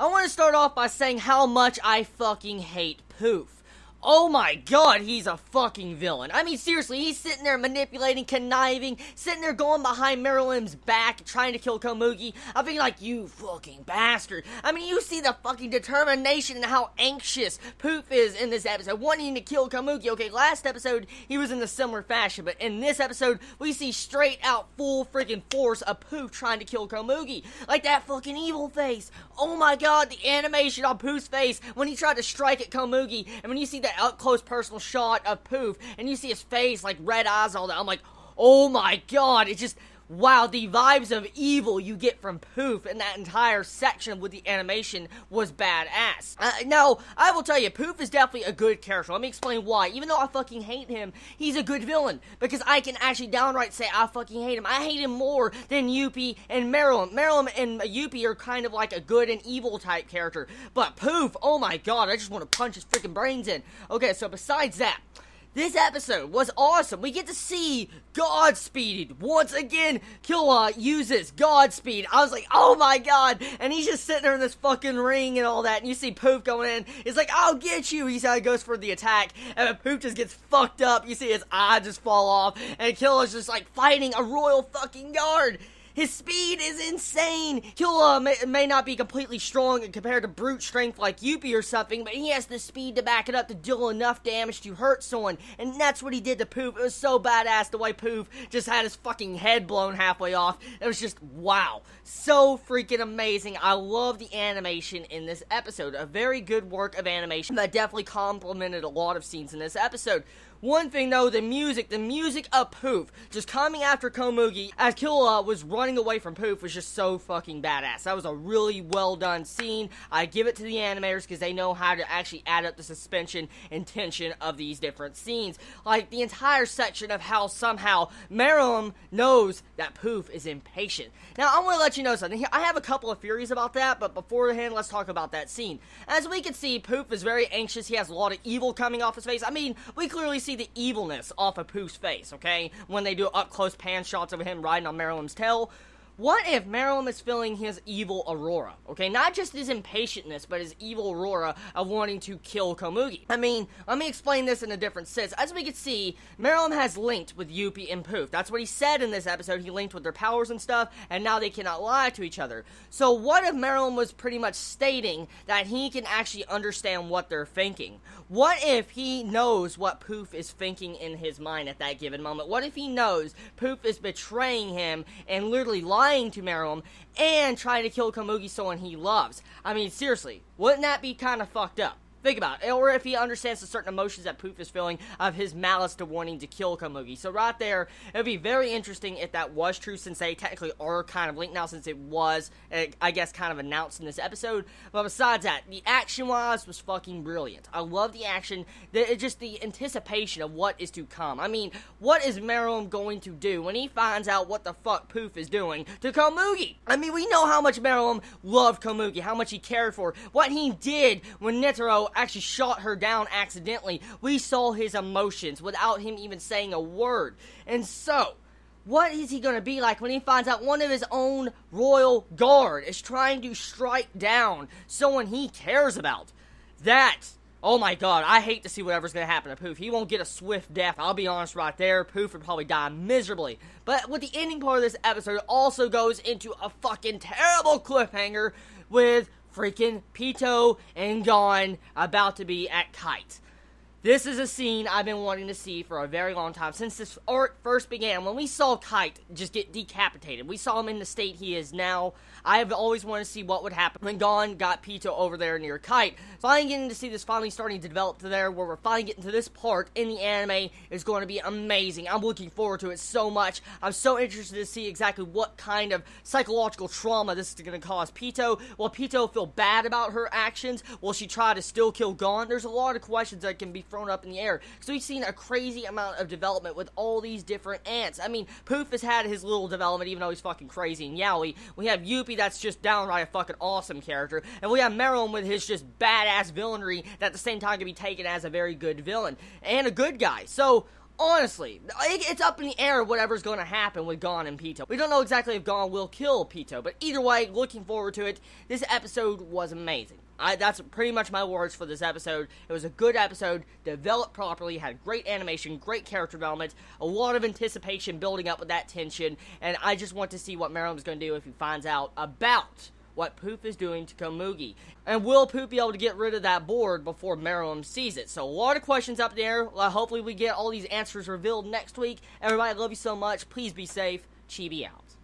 I want to start off by saying how much I fucking hate Pouf. Oh my god, he's a fucking villain. I mean, seriously, he's sitting there manipulating, conniving, sitting there going behind Marilyn's back, trying to kill Komugi. I'm thinking like, you fucking bastard. I mean, you see the fucking determination and how anxious Pouf is in this episode, wanting to kill Komugi. Okay, last episode, he was in a similar fashion, but in this episode, we see straight out full freaking force of Pouf trying to kill Komugi. Like that fucking evil face. Oh my god, the animation on Pouf's face when he tried to strike at Komugi, and when you see that up-close personal shot of Pouf, and you see his face, like, red eyes, all that, I'm like, oh my god, it's just, wow, the vibes of evil you get from Pouf in that entire section with the animation was badass. Now, I will tell you, Pouf is definitely a good character. Let me explain why. Even though I fucking hate him, he's a good villain, because I can actually downright say I fucking hate him. I hate him more than Youpi and Marilyn. Marilyn and Youpi are kind of like a good and evil type character, but Pouf, oh my god, I just want to punch his freaking brains in. Okay, so besides that, this episode was awesome. We get to see Godspeed. Once again, Killua uses Godspeed. I was like, oh my god. And he's just sitting there in this fucking ring and all that. And you see Pouf going in. He's like, I'll get you. He goes for the attack. And Pouf just gets fucked up. You see his eye just fall off. And Killua's just like fighting a royal fucking guard. His speed is insane. Killua may not be completely strong compared to brute strength like Youpi or something, but he has the speed to back it up to deal enough damage to hurt someone, and that's what he did to Pouf. It was so badass the way Pouf just had his fucking head blown halfway off. It was just, wow. So freaking amazing. I love the animation in this episode. A very good work of animation that definitely complemented a lot of scenes in this episode. One thing though, the music of Pouf, just coming after Komugi as Killua was running away from Pouf was just so fucking badass. That was a really well done scene. I give it to the animators because they know how to actually add up the suspension and tension of these different scenes. Like the entire section of how somehow Marilyn knows that Pouf is impatient. Now I want to let you know something. I have a couple of theories about that, but beforehand let's talk about that scene. As we can see, Pouf is very anxious. He has a lot of evil coming off his face. I mean, we clearly see the evilness off of Pouf's face, okay? When they do up-close pan shots of him riding on Marilyn's tail. What if Marilyn is feeling his evil aurora, okay? Not just his impatientness, but his evil aurora of wanting to kill Komugi. I mean, let me explain this in a different sense. As we can see, Marilyn has linked with Youpi and Pouf. That's what he said in this episode. He linked with their powers and stuff, and now they cannot lie to each other. So what if Marilyn was pretty much stating that he can actually understand what they're thinking? What if he knows what Pouf is thinking in his mind at that given moment? What if he knows Pouf is betraying him and literally lying to Marilyn and trying to kill Komugi, someone he loves? I mean, seriously, wouldn't that be kind of fucked up? Think about it. Or if he understands the certain emotions that Pouf is feeling of his malice to wanting to kill Komugi. So right there, it would be very interesting if that was true, since they technically are kind of linked now, since it was, I guess, kind of announced in this episode. But besides that, the action-wise was fucking brilliant. I love the action, just the anticipation of what is to come. I mean, what is Marilyn going to do when he finds out what the fuck Pouf is doing to Komugi? I mean, we know how much Marilyn loved Komugi, how much he cared for, what he did when Netero actually shot her down accidentally. We saw his emotions without him even saying a word. And so, what is he going to be like when he finds out one of his own royal guard is trying to strike down someone he cares about? That, oh my god, I hate to see whatever's going to happen to Pouf. He won't get a swift death, I'll be honest right there. Pouf would probably die miserably. But with the ending part of this episode, it also goes into a fucking terrible cliffhanger with freaking Pito and Gon about to be at Kite. This is a scene I've been wanting to see for a very long time, since this arc first began. When we saw Kite just get decapitated, we saw him in the state he is now. I have always wanted to see what would happen when Gon got Pito over there near Kite. Finally getting to see this finally starting to develop to there, where we're finally getting to this part in the anime, is going to be amazing. I'm looking forward to it so much. I'm so interested to see exactly what kind of psychological trauma this is going to cause Pito. Will Pito feel bad about her actions? Will she try to still kill Gon? There's a lot of questions that can be thrown up in the air. So we've seen a crazy amount of development with all these different ants. I mean, Pouf has had his little development, even though he's fucking crazy and yaoi. We have Youpi, that's just downright a fucking awesome character. And we have Marilyn with his just badass villainry that at the same time can be taken as a very good villain. And a good guy. So, Honestly, it's up in the air whatever's going to happen with Gon and Pito. We don't know exactly if Gon will kill Pito, but either way, looking forward to it. This episode was amazing. That's pretty much my words for this episode. It was a good episode, developed properly, had great animation, great character development, a lot of anticipation building up with that tension, and I just want to see what Meryl's going to do if he finds out about what Pouf is doing to Komugi. And will Pouf be able to get rid of that board before Meryl sees it? So a lot of questions up there. Hopefully we get all these answers revealed next week. Everybody, I love you so much. Please be safe. Chibi out.